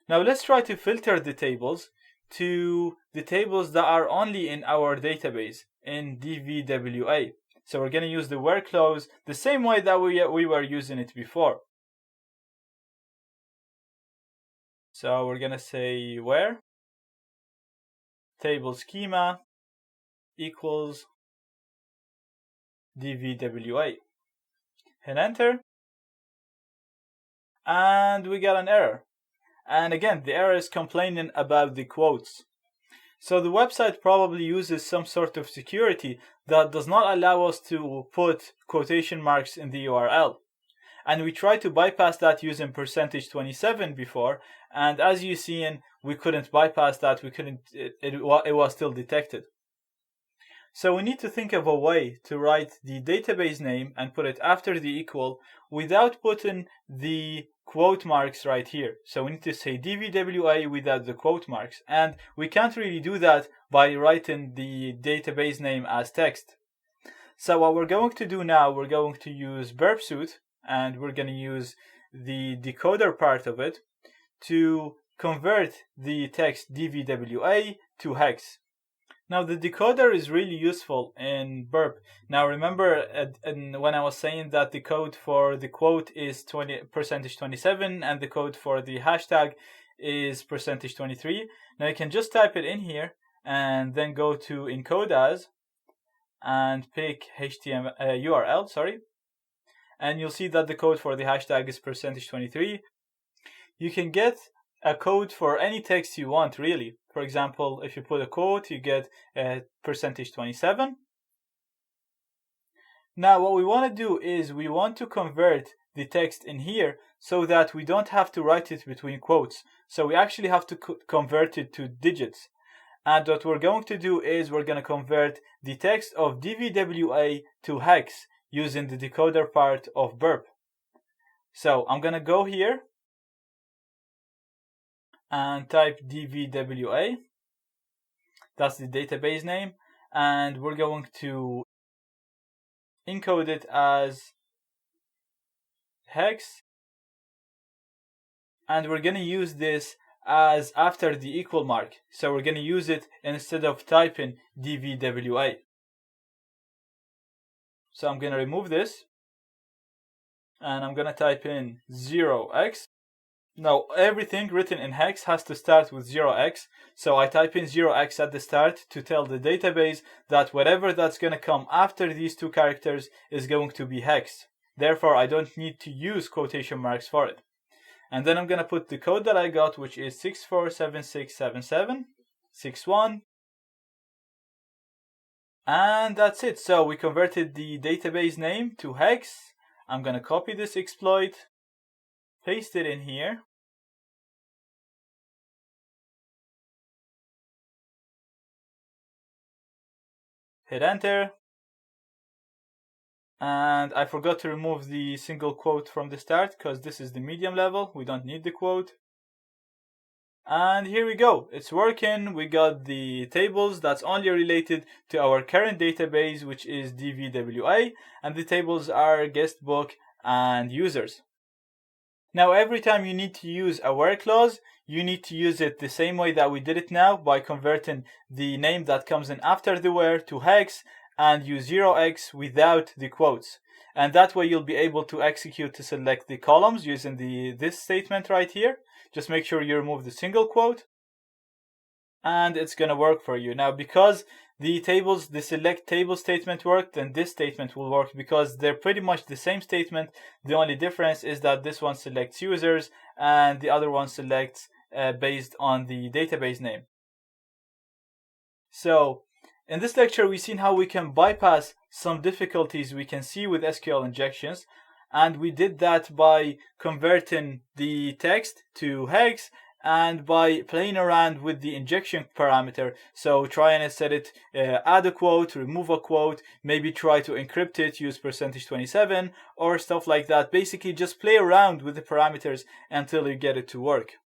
Now let's try to filter the tables to the tables that are only in our database in DVWA. So we're going to use the where clause the same way that we were using it before. So we're going to say where table schema equals DVWA. Hit enter. And we got an error. And again, the error is complaining about the quotes. So the website probably uses some sort of security that does not allow us to put quotation marks in the URL. And we tried to bypass that using %27 before, and as you see, we couldn't bypass that. It was still detected. So we need to think of a way to write the database name and put it after the equal without putting the quote marks right here. So we need to say DVWA without the quote marks, and we can't really do that by writing the database name as text. So what we're going to do now, we're going to use Burp Suite, and we're going to use the decoder part of it to convert the text DVWA to hex. Now the decoder is really useful in Burp. Now remember when I was saying that the code for the quote is %27 and the code for the hashtag is %23. Now you can just type it in here and then go to encode as and pick HTML URL, and you'll see that the code for the hashtag is %23. You can get a code for any text you want, really. For example, if you put a quote, you get %27. Now what we want to do is we want to convert the text in here so that we don't have to write it between quotes. So we actually have to convert it to digits. And what we're going to do is we're going to convert the text of DVWA to hex using the decoder part of Burp. So I'm going to go here and type DVWA. That's the database name, and we're going to encode it as hex, and we're going to use this as after the equal mark. So we're going to use it instead of typing DVWA. So I'm going to remove this, and I'm going to type in 0x. Now everything written in hex has to start with 0x, so I type in 0x at the start to tell the database that whatever that's going to come after these two characters is going to be hexed. Therefore, I don't need to use quotation marks for it. And then I'm going to put the code that I got, which is 64767761. And that's it. So we converted the database name to hex. I'm going to copy this exploit, paste it in here. Hit enter. And I forgot to remove the single quote from the start because this is the medium level. We don't need the quote. And here we go. It's working. We got the tables that's only related to our current database, which is DVWA. And the tables are guest book and users. Now every time you need to use a where clause, you need to use it the same way that we did it now by converting the name that comes in after the where to hex and use 0x without the quotes. And that way you'll be able to execute to select the columns using this statement right here. Just make sure you remove the single quote and it's going to work for you. Now because the select table statement worked, then this statement will work because they're pretty much the same statement. The only difference is that this one selects users and the other one selects based on the database name. So in this lecture, we've seen how we can bypass some difficulties we can see with SQL injections. And we did that by converting the text to hex and by playing around with the injection parameter. So trying to set it, add a quote, remove a quote, maybe try to encrypt it, use %27 or stuff like that. Basically just play around with the parameters until you get it to work.